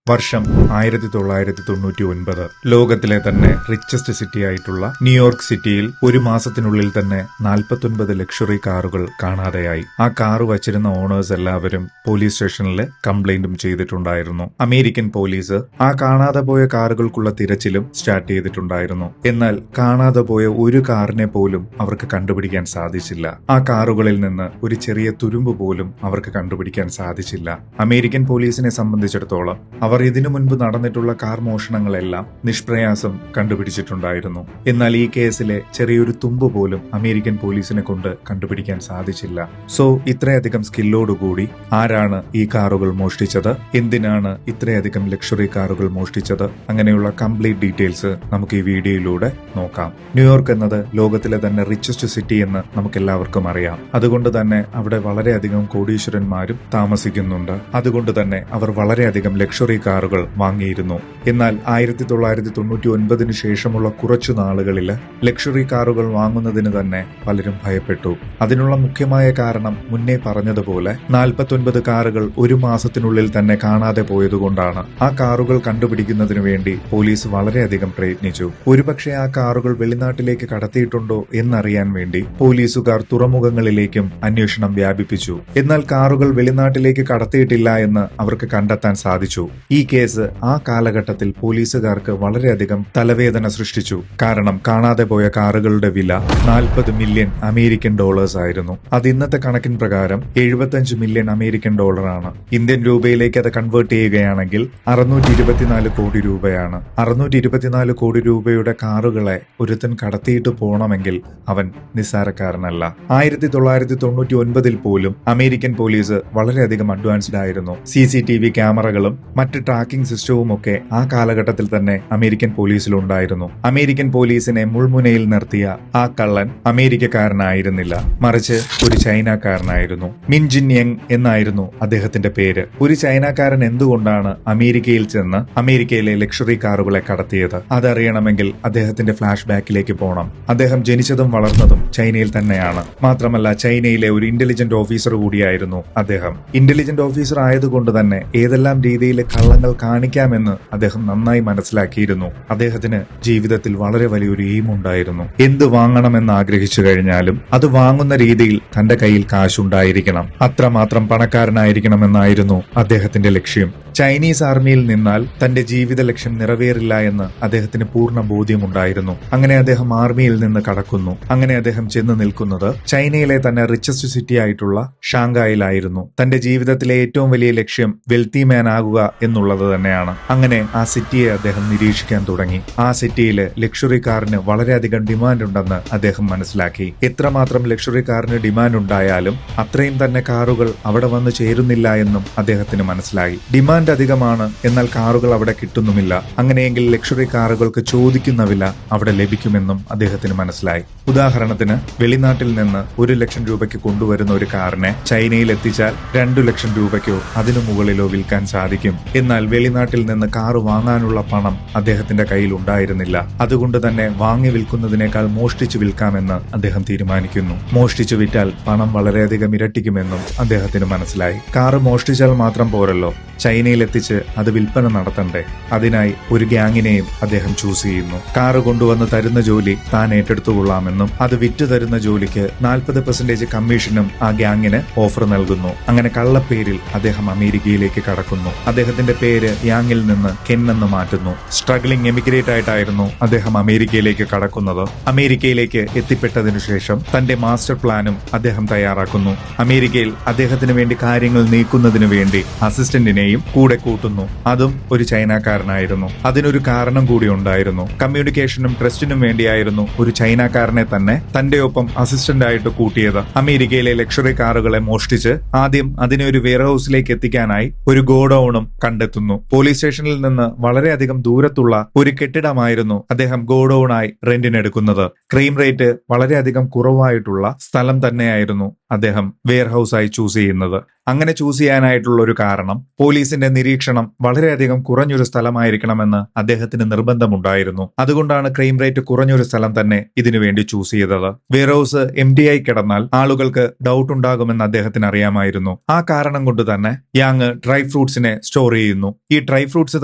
വർഷം 1999. ലോകത്തിലെ തന്നെ റിച്ചസ്റ്റ് സിറ്റി ആയിട്ടുള്ള ന്യൂയോർക്ക് സിറ്റിയിൽ ഒരു മാസത്തിനുള്ളിൽ തന്നെ 49 ലക്ഷറി കാറുകൾ കാണാതെയായി. ആ കാറ് വച്ചിരുന്ന ഓണേഴ്സ് എല്ലാവരും പോലീസ് സ്റ്റേഷനിൽ കംപ്ലൈന്റും ചെയ്തിട്ടുണ്ടായിരുന്നു. അമേരിക്കൻ പോലീസ് ആ കാണാതെ പോയ കാറുകൾക്കുള്ള തിരച്ചിലും സ്റ്റാർട്ട് ചെയ്തിട്ടുണ്ടായിരുന്നു. എന്നാൽ കാണാതെ പോയ ഒരു കാറിനെ പോലും അവർക്ക് കണ്ടുപിടിക്കാൻ സാധിച്ചില്ല. ആ കാറുകളിൽ നിന്ന് ഒരു ചെറിയ തുരുമ്പ് പോലും അവർക്ക് കണ്ടുപിടിക്കാൻ സാധിച്ചില്ല. അമേരിക്കൻ പോലീസിനെ സംബന്ധിച്ചിടത്തോളം അവർ ഇതിനു മുൻപ് നടന്നിട്ടുള്ള കാർ മോഷണങ്ങളെല്ലാം നിഷ്പ്രയാസം കണ്ടുപിടിച്ചിട്ടുണ്ടായിരുന്നു. എന്നാൽ ഈ കേസിലെ ചെറിയൊരു തുമ്പ് പോലും അമേരിക്കൻ പോലീസിനെ കൊണ്ട് കണ്ടുപിടിക്കാൻ സാധിച്ചില്ല. സോ ഇത്രയധികം സ്കില്ലോടുകൂടി ആരാണ് ഈ കാറുകൾ മോഷ്ടിച്ചത്, എന്തിനാണ് ഇത്രയധികം ലക്ഷറി കാറുകൾ മോഷ്ടിച്ചത്, അങ്ങനെയുള്ള കംപ്ലീറ്റ് ഡീറ്റെയിൽസ് നമുക്ക് ഈ വീഡിയോയിലൂടെ നോക്കാം. ന്യൂയോർക്ക് എന്നത് ലോകത്തിലെ തന്നെ റിച്ചസ്റ്റ് സിറ്റി എന്ന് നമുക്കെല്ലാവർക്കും അറിയാം. അതുകൊണ്ട് തന്നെ അവിടെ വളരെയധികം കോടീശ്വരന്മാരും താമസിക്കുന്നുണ്ട്. അതുകൊണ്ട് തന്നെ അവർ വളരെയധികം ലക്ഷറി കാറുകൾ വാങ്ങിയിരുന്നു. എന്നാൽ 1999 ശേഷമുള്ള കുറച്ചു നാളുകളിൽ ലക്ഷറി കാറുകൾ വാങ്ങുന്നതിന് തന്നെ പലരും ഭയപ്പെട്ടു. അതിനുള്ള മുഖ്യമായ കാരണം മുന്നേ പറഞ്ഞതുപോലെ 49 കാറുകൾ ഒരു മാസത്തിനുള്ളിൽ തന്നെ കാണാതെ പോയതുകൊണ്ടാണ്. ആ കാറുകൾ കണ്ടുപിടിക്കുന്നതിനു വേണ്ടി പോലീസ് വളരെയധികം പ്രയത്നിച്ചു. ഒരുപക്ഷെ ആ കാറുകൾ വെളിനാട്ടിലേക്ക് കടത്തിയിട്ടുണ്ടോ എന്നറിയാൻ വേണ്ടി പോലീസുകാർ തുറമുഖങ്ങളിലേക്കും അന്വേഷണം വ്യാപിപ്പിച്ചു. എന്നാൽ കാറുകൾ വെളിനാട്ടിലേക്ക് കടത്തിയിട്ടില്ല എന്ന് അവർക്ക് കണ്ടെത്താൻ സാധിച്ചു. ഈ കേസ് ആ കാലഘട്ടത്തിൽ പോലീസുകാർക്ക് വളരെയധികം തലവേദന സൃഷ്ടിച്ചു. കാരണം കാണാതെ പോയ കാറുകളുടെ വില 40 മില്യൺ അമേരിക്കൻ ഡോളേഴ്സ് ആയിരുന്നു. അത് ഇന്നത്തെ കണക്കിൻ പ്രകാരം 75 മില്യൺ അമേരിക്കൻ ഡോളറാണ്. ഇന്ത്യൻ രൂപയിലേക്ക് അത് കൺവേർട്ട് ചെയ്യുകയാണെങ്കിൽ 624 കോടി രൂപയാണ്. 624 കോടി രൂപയുടെ കാറുകളെ ഒരുത്തൻ കടത്തിയിട്ട് പോകണമെങ്കിൽ അവൻ നിസ്സാരക്കാരനല്ല. 1999 പോലും അമേരിക്കൻ പോലീസ് വളരെയധികം അഡ്വാൻസ്ഡ് ആയിരുന്നു. CCTV ക്യാമറകളും മറ്റ് ട്രാക്കിംഗ് സിസ്റ്റവും ഒക്കെ ആ കാലഘട്ടത്തിൽ തന്നെ അമേരിക്കൻ പോലീസിലുണ്ടായിരുന്നു. അമേരിക്കൻ പോലീസിനെ മുൾമുനയിൽ നിർത്തിയ ആ കള്ളൻ അമേരിക്കക്കാരനായിരുന്നില്ല, മറിച്ച് ഒരു ചൈനക്കാരനായിരുന്നു. മിൻ ജിൻ യങ് എന്നായിരുന്നു അദ്ദേഹത്തിന്റെ പേര്. ഒരു ചൈനക്കാരൻ എന്തുകൊണ്ടാണ് അമേരിക്കയിൽ ചെന്ന് അമേരിക്കയിലെ ലക്ഷറി കാറുകളെ കടത്തിയത്? അതറിയണമെങ്കിൽ അദ്ദേഹത്തിന്റെ ഫ്ലാഷ് ബാക്കിലേക്ക് പോകണം. അദ്ദേഹം ജനിച്ചതും വളർന്നതും ചൈനയിൽ തന്നെയാണ്. മാത്രമല്ല ചൈനയിലെ ഒരു ഇന്റലിജന്റ് ഓഫീസർ കൂടിയായിരുന്നു അദ്ദേഹം. ഇന്റലിജന്റ് ഓഫീസർ ആയതുകൊണ്ട് തന്നെ ഏതെല്ലാം രീതിയിൽ കള്ളങ്ങൾ കാണിക്കാമെന്ന് അദ്ദേഹം നന്നായി മനസ്സിലാക്കിയിരുന്നു. അദ്ദേഹത്തിന് ജീവിതത്തിൽ വളരെ വലിയൊരു എയിം ഉണ്ടായിരുന്നു. എന്ത് വാങ്ങണമെന്ന് ആഗ്രഹിച്ചു കഴിഞ്ഞാലും അത് വാങ്ങുന്ന രീതിയിൽ തന്റെ കയ്യിൽ കാശുണ്ടായിരിക്കണം. അത്രമാത്രം പണക്കാരനായിരിക്കണമെന്നായിരുന്നു അദ്ദേഹത്തിന്റെ ലക്ഷ്യം. ചൈനീസ് ആർമിയിൽ നിന്നാൽ തന്റെ ജീവിത ലക്ഷ്യം നിറവേറില്ല എന്ന് അദ്ദേഹത്തിന് പൂർണ്ണ ബോധ്യമുണ്ടായിരുന്നു. അങ്ങനെ അദ്ദേഹം ആർമിയിൽ നിന്ന് കടക്കുന്നു. അങ്ങനെ അദ്ദേഹം ചെന്ന് നിൽക്കുന്നത് ചൈനയിലെ തന്നെ റിച്ചസ്റ്റ് സിറ്റി ആയിട്ടുള്ള ഷാങ്കായിലായിരുന്നു. തന്റെ ജീവിതത്തിലെ ഏറ്റവും വലിയ ലക്ഷ്യം വെൽത്തി മാൻ ആകുക എന്നുള്ളത് തന്നെയാണ്. അങ്ങനെ ആ സിറ്റിയെ അദ്ദേഹം നിരീക്ഷിക്കാൻ തുടങ്ങി. ആ സിറ്റിയിൽ ലക്ഷറി കാറിന് വളരെയധികം ഡിമാൻഡ് ഉണ്ടെന്ന് അദ്ദേഹം മനസ്സിലാക്കി. എത്രമാത്രം ലക്ഷറി കാറിന് ഡിമാൻഡ് ഉണ്ടായാലും അത്രയും തന്നെ കാറുകൾ അവിടെ വന്നു ചേരുന്നില്ല എന്നും അദ്ദേഹത്തിന് മനസ്സിലായി. ഡിമാൻഡ് അധികമാണ്, എന്നാൽ കാറുകൾ അവിടെ കിട്ടുന്നുമില്ല. അങ്ങനെയെങ്കിൽ ലക്ഷറി കാറുകൾക്ക് ചോദിക്കുന്ന വില അവിടെ ലഭിക്കുമെന്നും അദ്ദേഹത്തിന് മനസ്സിലായി. ഉദാഹരണത്തിന് വെളിനാട്ടിൽ നിന്ന് 1 ലക്ഷം രൂപയ്ക്ക് കൊണ്ടുവരുന്ന ഒരു കാറിനെ ചൈനയിൽ എത്തിച്ചാൽ 2 ലക്ഷം രൂപയ്ക്കോ അതിനു മുകളിലോ വിൽക്കാൻ സാധിക്കും. എന്നാൽ വെളിനാട്ടിൽ നിന്ന് കാറ് വാങ്ങാനുള്ള പണം അദ്ദേഹത്തിന്റെ കയ്യിൽ ഉണ്ടായിരുന്നില്ല. അതുകൊണ്ട് തന്നെ വാങ്ങി വിൽക്കുന്നതിനേക്കാൾ മോഷ്ടിച്ചു വിൽക്കാമെന്ന് അദ്ദേഹം തീരുമാനിക്കുന്നു. മോഷ്ടിച്ചു വിറ്റാൽ പണം വളരെയധികം ഇരട്ടിക്കുമെന്നും അദ്ദേഹത്തിന് മനസ്സിലായി. കാറ് മോഷ്ടിച്ചാൽ മാത്രം പോരല്ലോ, ചൈനയിൽ എത്തിച്ച് അത് വിൽപ്പന നടത്തണ്ടേ? അതിനായി ഒരു ഗ്യാങ്ങിനെയും അദ്ദേഹം ചൂസ് ചെയ്യുന്നു. കാറ് കൊണ്ടുവന്ന് തരുന്ന ജോലി താൻ ഏറ്റെടുത്തുകൊള്ളാമെന്നും അത് വിറ്റു തരുന്ന ജോലിക്ക് 40% കമ്മീഷനും ആ ഗ്യാങ്ങിന് ഓഫർ നൽകുന്നു. അങ്ങനെ കള്ളപ്പേരിൽ അദ്ദേഹം അമേരിക്കയിലേക്ക് കടക്കുന്നു. അദ്ദേഹത്തിന്റെ പേര് യാങ്ങിൽ നിന്ന് കെൻ എന്ന് മാറ്റുന്നു. സ്ട്രഗ്ലിംഗ് എമിഗ്രേറ്റ് ആയിട്ടായിരുന്നു അദ്ദേഹം അമേരിക്കയിലേക്ക് കടക്കുന്നത്. അമേരിക്കയിലേക്ക് എത്തിപ്പെട്ടതിനു ശേഷം തന്റെ മാസ്റ്റർ പ്ലാനും അദ്ദേഹം തയ്യാറാക്കുന്നു. അമേരിക്കയിൽ അദ്ദേഹത്തിന് വേണ്ടി കാര്യങ്ങൾ നീക്കുന്നതിനു വേണ്ടി അസിസ്റ്റന്റിനെയും കൂടെ കൂട്ടുന്നു. അതും ഒരു ചൈനക്കാരനായിരുന്നു. അതിനൊരു കാരണം കൂടി ഉണ്ടായിരുന്നു. കമ്മ്യൂണിക്കേഷനും ട്രസ്റ്റിനും വേണ്ടിയായിരുന്നു ഒരു ചൈനക്കാരനെ തന്നെ തന്റെ ഒപ്പം അസിസ്റ്റന്റ് ആയിട്ട് കൂട്ടിയത്. അമേരിക്കയിലെ ലക്ഷറി കാറുകളെ മോഷ്ടിച്ച് ആദ്യം അതിനെ ഒരു വെയർഹൌസിലേക്ക് എത്തിക്കാനായി ഒരു ഗോഡൌണും കണ്ടെത്തുന്നു. പോലീസ് സ്റ്റേഷനിൽ നിന്ന് വളരെയധികം ദൂരത്തുള്ള ഒരു കെട്ടിടമായിരുന്നു അദ്ദേഹം ഗോഡൌണായി റെന്റിനെടുക്കുന്നത്. ക്രൈം റേറ്റ് വളരെയധികം കുറവായിട്ടുള്ള സ്ഥലം തന്നെയായിരുന്നു അദ്ദേഹം വെയർഹൌസായി ചൂസ് ചെയ്യുന്നത്. അങ്ങനെ ചൂസ് ചെയ്യാനായിട്ടുള്ള ഒരു കാരണം പോലീസിന്റെ നിരീക്ഷണം വളരെയധികം കുറഞ്ഞൊരു സ്ഥലമായിരിക്കണമെന്ന് അദ്ദേഹത്തിന് നിർബന്ധമുണ്ടായിരുന്നു. അതുകൊണ്ടാണ് ക്രൈം റേറ്റ് കുറഞ്ഞൊരു സ്ഥലം തന്നെ ഇതിനുവേണ്ടി ചൂസ് ചെയ്തത്. വെയർഹൌസ് MDI കിടന്നാൽ ആളുകൾക്ക് ഡൗട്ട് ഉണ്ടാകുമെന്ന് അദ്ദേഹത്തിന് അറിയാമായിരുന്നു. ആ കാരണം കൊണ്ട് തന്നെ യാങ് ഡ്രൈ ഫ്രൂട്ട്സിനെ സ്റ്റോർ ചെയ്യുന്നു. ഈ ഡ്രൈ ഫ്രൂട്ട്സ്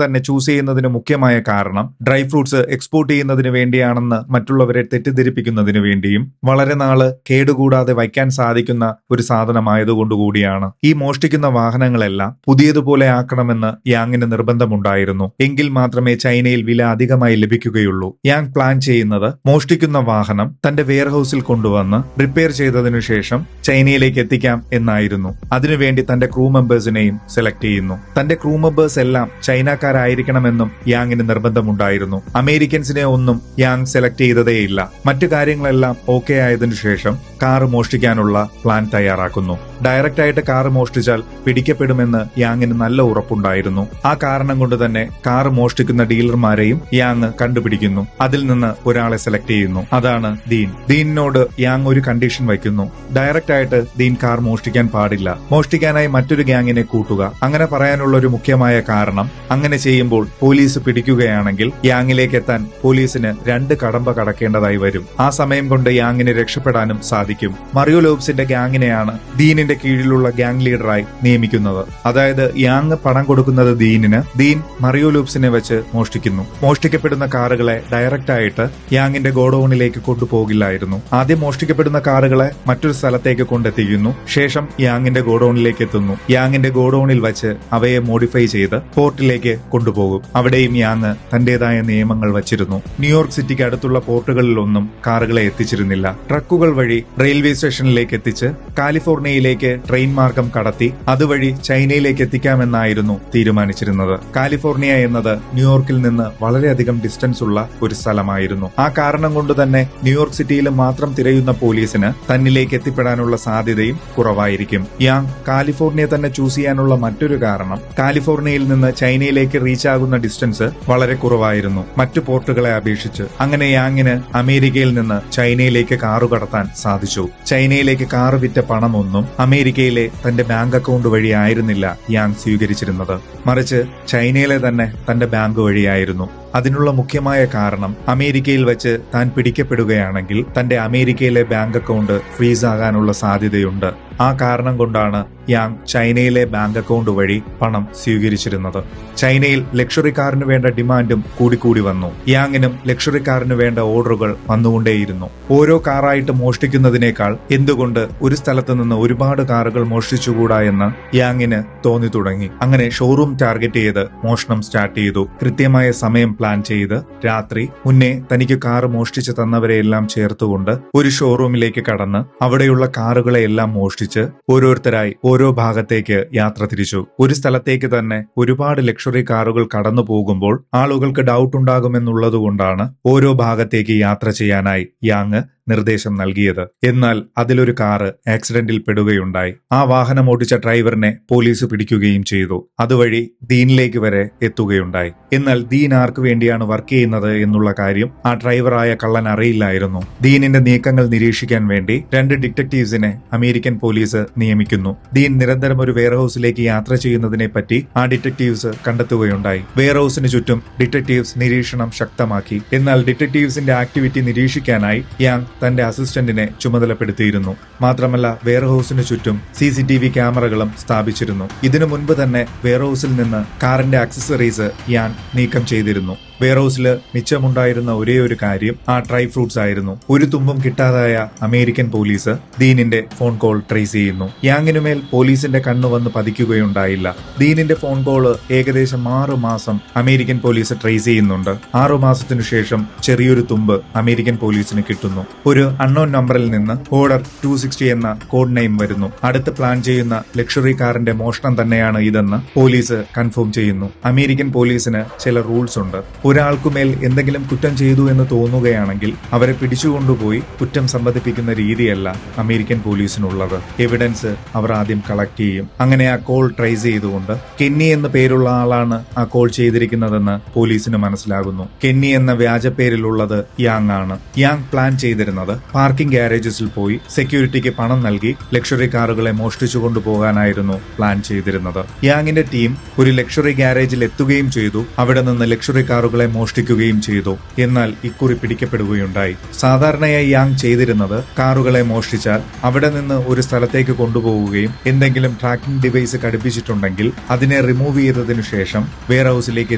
തന്നെ ചൂസ് ചെയ്യുന്നതിന് മുഖ്യമായ കാരണം ഡ്രൈ ഫ്രൂട്ട്സ് എക്സ്പോർട്ട് ചെയ്യുന്നതിന് വേണ്ടിയാണെന്ന് മറ്റുള്ളവരെ തെറ്റിദ്ധരിപ്പിക്കുന്നതിന് വേണ്ടിയും വളരെ നാള് കേടുകൂടാതെ വയ്ക്കാൻ സാധിക്കുന്ന ഒരു സാധനമായതുകൊണ്ടുകൂടിയാണ്. ഈ മോഷ്ടിക്കുന്ന വാഹനങ്ങളെല്ലാം പുതിയതുപോലെ ആക്കണമെന്ന് യാങ്ങിന് നിർബന്ധമുണ്ടായിരുന്നു. എങ്കിൽ മാത്രമേ ചൈനയിൽ വില അധികമായി ലഭിക്കുകയുള്ളൂ. യാങ് പ്ലാൻ ചെയ്യുന്നത് മോഷ്ടിക്കുന്ന വാഹനം തന്റെ വെയർഹൌസിൽ കൊണ്ടുവന്ന് റിപ്പയർ ചെയ്തതിനു ശേഷം ചൈനയിലേക്ക് എത്തിക്കാം എന്നായിരുന്നു. അതിനുവേണ്ടി തന്റെ ക്രൂ മെമ്പേഴ്സിനെയും സെലക്ട് ചെയ്യുന്നു. തന്റെ ക്രൂ മെമ്പേഴ്സ് എല്ലാം ചൈനക്കാരായിരിക്കണമെന്നും യാങ്ങിന് നിർബന്ധമുണ്ടായിരുന്നു. അമേരിക്കൻസിനെ ഒന്നും യാങ് സെലക്ട് ചെയ്തതേയില്ല. മറ്റു കാര്യങ്ങളെല്ലാം ഓക്കെ ആയതിനു ശേഷം കാർ മോഷ്ടിക്കാനുള്ള പ്ലാൻ തയ്യാറാക്കുന്നു. ഡയറക്റ്റ് ആയിട്ട് കാർ മോഷ്ടിച്ചാൽ പിടിക്കപ്പെടുമെന്ന് യാങ്ങിന് നല്ല ഉറപ്പുണ്ടായിരുന്നു. ആ കാരണം കൊണ്ട് തന്നെ കാർ മോഷ്ടിക്കുന്ന ഡീലർമാരെയും യാങ് കണ്ടുപിടിക്കുന്നു. അതിൽ നിന്ന് ഒരാളെ സെലക്ട് ചെയ്യുന്നു. അതാണ് ദീൻ. ദീനിനോട് യാങ് ഒരു കണ്ടീഷൻ വയ്ക്കുന്നു. ഡയറക്റ്റ് ആയിട്ട് ദീൻ കാർ മോഷ്ടിക്കാൻ പാടില്ല. മോഷ്ടിക്കാനായി മറ്റൊരു ഗ്യാങ്ങിനെ കൂട്ടുക. അങ്ങനെ പറയാനുള്ള ഒരു മുഖ്യമായ കാരണം അങ്ങനെ ചെയ്യുമ്പോൾ പോലീസ് പിടിക്കുകയാണെങ്കിൽ യാങ്ങിലേക്ക് എത്താൻ പോലീസിന് 2 കടമ്പ കടക്കേണ്ടതായി വരും. ആ സമയം കൊണ്ട് യാങ്ങിന് രക്ഷപ്പെടാനും സാധിക്കും. മറിയോ ലോബ്സിന്റെ ഗ്യാങ്ങിനെയാണ് ദീനിന്റെ കീഴിലുള്ള ഗ്യാങ് ലീഡറായി നിയമിക്കുന്നത്. അതായത് യാങ് പണം കൊടുക്കുന്നത് ദീനിന്, ദീൻ മറിയോ ലൂപ്സിനെ വെച്ച് മോഷ്ടിക്കുന്നു. മോഷ്ടിക്കപ്പെടുന്ന കാറുകളെ ഡയറക്റ്റ് ആയിട്ട് യാങ്ങിന്റെ ഗോഡൌണിലേക്ക് കൊണ്ടുപോകില്ലായിരുന്നു. ആദ്യം മോഷ്ടിക്കപ്പെടുന്ന കാറുകളെ മറ്റൊരു സ്ഥലത്തേക്ക് കൊണ്ടെത്തിക്കുന്നു. ശേഷം യാങ്ങിന്റെ ഗോഡൌണിലേക്ക് എത്തുന്നു. യാങ്ങിന്റെ ഗോഡൌണിൽ വെച്ച് അവയെ മോഡിഫൈ ചെയ്ത് പോർട്ടിലേക്ക് കൊണ്ടുപോകും. അവിടെയും യാങ് തന്റേതായ നിയമങ്ങൾ വച്ചിരുന്നു. ന്യൂയോർക്ക് സിറ്റിക്ക് അടുത്തുള്ള പോർട്ടുകളിലൊന്നും കാറുകളെ എത്തിച്ചിരുന്നില്ല. ട്രക്കുകൾ വഴി റെയിൽവേ സ്റ്റേഷനിലേക്ക് എത്തിച്ച് കാലിഫോർണിയയിലേക്ക് ട്രെയിൻ മാർഗം കടത്തി അതുവഴി ചൈനയിലേക്ക് എത്തിക്കാമെന്നായിരുന്നു തീരുമാനിച്ചിരുന്നത്. കാലിഫോർണിയ എന്നത് ന്യൂയോർക്കിൽ നിന്ന് വളരെയധികം ഡിസ്റ്റൻസ് ഉള്ള ഒരു സ്ഥലമായിരുന്നു. ആ കാരണം കൊണ്ട് തന്നെ ന്യൂയോർക്ക് സിറ്റിയിൽ മാത്രം തിരയുന്ന പോലീസിന് തന്നിലേക്ക് എത്തിപ്പെടാനുള്ള സാധ്യതയും കുറവായിരിക്കും. യാങ് കാലിഫോർണിയ തന്നെ ചൂസ് ചെയ്യാനുള്ള മറ്റൊരു കാരണം കാലിഫോർണിയയിൽ നിന്ന് ചൈനയിലേക്ക് റീച്ച് ആകുന്ന ഡിസ്റ്റൻസ് വളരെ കുറവായിരുന്നു മറ്റു പോർട്ടുകളെ അപേക്ഷിച്ച്. അങ്ങനെ യാങ്ങിന് അമേരിക്കയിൽ നിന്ന് ചൈനയിലേക്ക് കാറു കടത്താൻ സാധിച്ചു. ചൈനയിലേക്ക് കാറ് വിറ്റ പണമൊന്നും അമേരിക്കയിലെ തന്റെ ബാങ്ക് അക്കൗണ്ട് വഴി ആയിരുന്നില്ല യാങ് സ്വീകരിച്ചിരുന്നത്, മറിച്ച് ചൈനയിലെ തന്നെ തന്റെ ബാങ്ക് വഴിയായിരുന്നു. അതിനുള്ള മുഖ്യമായ കാരണം അമേരിക്കയിൽ വെച്ച് താൻ പിടിക്കപ്പെടുകയാണെങ്കിൽ തന്റെ അമേരിക്കയിലെ ബാങ്ക് അക്കൗണ്ട് ഫ്രീസ് ആകാനുള്ള സാധ്യതയുണ്ട്. ആ കാരണം കൊണ്ടാണ് യാങ് ചൈനയിലെ ബാങ്ക് അക്കൗണ്ട് വഴി പണം സ്വീകരിച്ചിരുന്നത്. ചൈനയിൽ ലക്ഷറി കാറിന് വേണ്ട ഡിമാൻഡും കൂടിക്കൂടി വന്നു. യാങ്ങിനും ലക്ഷറി കാറിന് വേണ്ട ഓർഡറുകൾ വന്നുകൊണ്ടേയിരുന്നു. ഓരോ കാറായിട്ട് മോഷ്ടിക്കുന്നതിനേക്കാൾ എന്തുകൊണ്ട് ഒരു സ്ഥലത്ത് നിന്ന് ഒരുപാട് കാറുകൾ മോഷ്ടിച്ചുകൂടാ എന്ന് യാങ്ങിന് തോന്നി തുടങ്ങി. അങ്ങനെ ഷോറൂം ടാർഗറ്റ് ചെയ്ത് മോഷണം സ്റ്റാർട്ട് ചെയ്തു. കൃത്യമായ സമയം പ്ലാൻ ചെയ്ത് രാത്രി മുന്നേ തനിക്ക് കാറ് മോഷ്ടിച്ച് തന്നവരെയെല്ലാം ചേർത്തുകൊണ്ട് ഒരു ഷോറൂമിലേക്ക് കടന്ന് അവിടെയുള്ള കാറുകളെ എല്ലാം മോഷ്ടിച്ച് ഓരോരുത്തരായി ഓരോ ഭാഗത്തേക്ക് യാത്ര തിരിച്ചു. ഒരു സ്ഥലത്തേക്ക് തന്നെ ഒരുപാട് ലക്ഷറി കാറുകൾ കടന്നു പോകുമ്പോൾ ആളുകൾക്ക് ഡൗട്ട് ഉണ്ടാകുമെന്നുള്ളതുകൊണ്ടാണ് ഓരോ ഭാഗത്തേക്ക് യാത്ര ചെയ്യാനായി യാങ് നിർദ്ദേശം നൽകിയത്. എന്നാൽ അതിലൊരു കാറ് ആക്സിഡന്റിൽ പെടുകയുണ്ടായി. ആ വാഹനം ഓടിച്ച ഡ്രൈവറിനെ പോലീസ് പിടിക്കുകയും ചെയ്തു. അതുവഴി ദീനിലേക്ക് വരെ എത്തുകയുണ്ടായി. എന്നാൽ ദീൻ ആർക്ക് വേണ്ടിയാണ് വർക്ക് ചെയ്യുന്നത് എന്നുള്ള കാര്യം ആ ഡ്രൈവറായ കള്ളൻ അറിയില്ലായിരുന്നു. ദീനിന്റെ നീക്കങ്ങൾ നിരീക്ഷിക്കാൻ വേണ്ടി 2 ഡിറ്റക്ടീവ്സിനെ അമേരിക്കൻ പോലീസ് നിയമിക്കുന്നു. ദീൻ നിരന്തരം ഒരു വെയർഹൌസിലേക്ക് യാത്ര ചെയ്യുന്നതിനെ പറ്റി ആ ഡിറ്റക്ടീവ്സ് കണ്ടെത്തുകയുണ്ടായി. വെയർഹൌസിന് ചുറ്റും ഡിറ്റക്ടീവ്സ് നിരീക്ഷണം ശക്തമാക്കി. എന്നാൽ ഡിറ്റക്ടീവ്സിന്റെ ആക്ടിവിറ്റി നിരീക്ഷിക്കാനായി യാങ് തന്റെ അസിസ്റ്റന്റിനെ ചുമതലപ്പെടുത്തിയിരുന്നു. മാത്രമല്ല വെയർഹൌസിന് ചുറ്റും CCTV ക്യാമറകളും സ്ഥാപിച്ചിരുന്നു. ഇതിനു മുൻപ് തന്നെ വെയർഹൌസിൽ നിന്ന് കാറിന്റെ ആക്സസറീസ് യാൻ നീക്കം ചെയ്തിരുന്നു. വെയർഹൌസിൽ മിച്ചമുണ്ടായിരുന്ന ഒരേ ഒരു കാര്യം ആ ഡ്രൈ ഫ്രൂട്ട്സ് ആയിരുന്നു. ഒരു തുമ്പും കിട്ടാതായ അമേരിക്കൻ പോലീസ് ദീനിന്റെ ഫോൺ കോൾ ട്രേസ് ചെയ്യുന്നു. യാങ്ങിനുമേൽ പോലീസിന്റെ കണ്ണു വന്ന് പതിക്കുകയുണ്ടായില്ല. ദീനിന്റെ ഫോൺ കോള് ഏകദേശം 6 മാസം അമേരിക്കൻ പോലീസ് ട്രേസ് ചെയ്യുന്നുണ്ട്. 6 മാസത്തിനു ശേഷം ചെറിയൊരു തുമ്പ് അമേരിക്കൻ പോലീസിന് കിട്ടുന്നു. ഒരു അൺനോൺ നമ്പറിൽ നിന്ന് ഓർഡർ 260 എന്ന കോഡ് നെയിം വരുന്നു. അടുത്ത് പ്ലാൻ ചെയ്യുന്ന ലക്ഷറി കാറിന്റെ മോഷണം തന്നെയാണ് ഇതെന്ന് പോലീസ് കൺഫേം ചെയ്യുന്നു. അമേരിക്കൻ പോലീസിന് ചില റൂൾസ് ഉണ്ട്. ഒരാൾക്കുമേൽ എന്തെങ്കിലും കുറ്റം ചെയ്തു എന്ന് തോന്നുകയാണെങ്കിൽ അവരെ പിടിച്ചുകൊണ്ടുപോയി കുറ്റം സമ്മതിപ്പിക്കുന്ന രീതിയല്ല അമേരിക്കൻ പോലീസിനുള്ളത്. എവിഡൻസ് അവർ ആദ്യം കളക്ട് ചെയ്യും. അങ്ങനെ ആ കോൾ ട്രേസ് ചെയ്തുകൊണ്ട് കെന്നി എന്ന പേരുള്ള ആളാണ് ആ കോൾ ചെയ്തിരിക്കുന്നതെന്ന് പോലീസിന് മനസ്സിലാകുന്നു. കെന്നി എന്ന വ്യാജ പേരിലുള്ളത് യാങ് ആണ്. യാങ് പ്ലാൻ ചെയ്തിരുന്നത് ചെയ്തിരുന്നത് പാർക്കിംഗ് ഗാരേജസിൽ പോയി സെക്യൂരിറ്റിക്ക് പണം നൽകി ലക്ഷറി കാറുകളെ മോഷ്ടിച്ചു കൊണ്ടുപോകാനായിരുന്നു പ്ലാൻ ചെയ്തിരുന്നത്. യാങ്ങിന്റെ ടീം ഒരു ലക്ഷറി ഗാരേജിൽ എത്തുകയും ചെയ്തു. അവിടെ നിന്ന് ലക്ഷറി കാറുകളെ മോഷ്ടിക്കുകയും ചെയ്തു. എന്നാൽ ഇക്കുറി പിടിക്കപ്പെടുകയുണ്ടായി. സാധാരണയായി യാങ് ചെയ്തിരുന്നത് കാറുകളെ മോഷ്ടിച്ചാൽ അവിടെ നിന്ന് ഒരു സ്ഥലത്തേക്ക് കൊണ്ടുപോവുകയും എന്തെങ്കിലും ട്രാക്കിംഗ് ഡിവൈസ് ഘടിപ്പിച്ചിട്ടുണ്ടെങ്കിൽ അതിനെ റിമൂവ് ചെയ്തതിനു ശേഷം വെയർ ഹൌസിലേക്ക്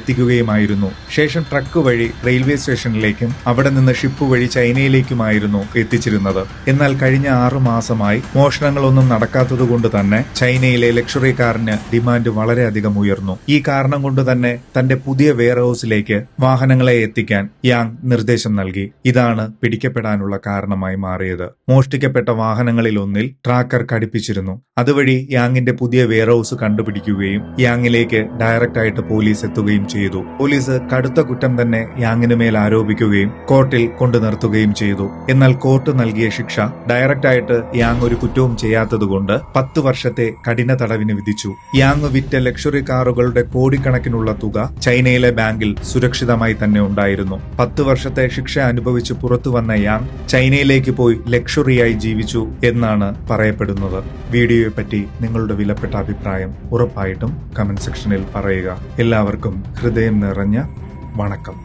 എത്തിക്കുകയുമായിരുന്നു. ശേഷം ട്രക്ക് വഴി റെയിൽവേ സ്റ്റേഷനിലേക്കും അവിടെ നിന്ന് ഷിപ്പ് വഴി ചൈനയിലേക്കുമായിരുന്നു എത്തിച്ചിരുന്നത്. എന്നാൽ കഴിഞ്ഞ 6 മാസമായി മോഷണങ്ങളൊന്നും നടക്കാത്തതുകൊണ്ട് തന്നെ ചൈനയിലെ ലക്ഷറി കാറിന് ഡിമാൻഡ് വളരെയധികം ഉയർന്നു. ഈ കാരണം കൊണ്ട് തന്നെ തന്റെ പുതിയ വെയർ ഹൌസിലേക്ക് വാഹനങ്ങളെ എത്തിക്കാൻ യാങ് നിർദ്ദേശം നൽകി. ഇതാണ് പിടിക്കപ്പെടാനുള്ള കാരണമായി മാറിയത്. മോഷ്ടിക്കപ്പെട്ട വാഹനങ്ങളിൽ ഒന്നിൽ ട്രാക്കർ ഘടിപ്പിച്ചിരുന്നു. അതുവഴി യാങ്ങിന്റെ പുതിയ വെയർ ഹൌസ് കണ്ടുപിടിക്കുകയും യാങ്ങിലേക്ക് ഡയറക്റ്റ് ആയിട്ട് പോലീസ് എത്തുകയും ചെയ്തു. പോലീസ് കടുത്ത കുറ്റം തന്നെ യാങ്ങിന് മേൽ ആരോപിക്കുകയും കോർട്ടിൽ കൊണ്ടു നിർത്തുകയും ചെയ്തു. എന്നാൽ കോർട്ട് നൽകിയ ശിക്ഷ ഡയറക്റ്റ് ആയിട്ട് യാങ് ഒരു കുറ്റവും ചെയ്യാത്തതുകൊണ്ട് 10 വർഷത്തെ കഠിന തടവിന് വിധിച്ചു. യാങ് വിറ്റ ലക്ഷറി കാറുകളുടെ കോടിക്കണക്കിനുള്ള തുക ചൈനയിലെ ബാങ്കിൽ സുരക്ഷിതമായി തന്നെ ഉണ്ടായിരുന്നു. 10 വർഷത്തെ ശിക്ഷ അനുഭവിച്ച് പുറത്തു വന്ന യാങ് ചൈനയിലേക്ക് പോയി ലക്ഷറിയായി ജീവിച്ചു എന്നാണ് പറയപ്പെടുന്നത്. വീഡിയോയെ പറ്റി നിങ്ങളുടെ വിലപ്പെട്ട അഭിപ്രായം ഉറപ്പായിട്ടും കമന്റ് സെക്ഷനിൽ പറയുക. എല്ലാവർക്കും ഹൃദയം നിറഞ്ഞ വണക്കം.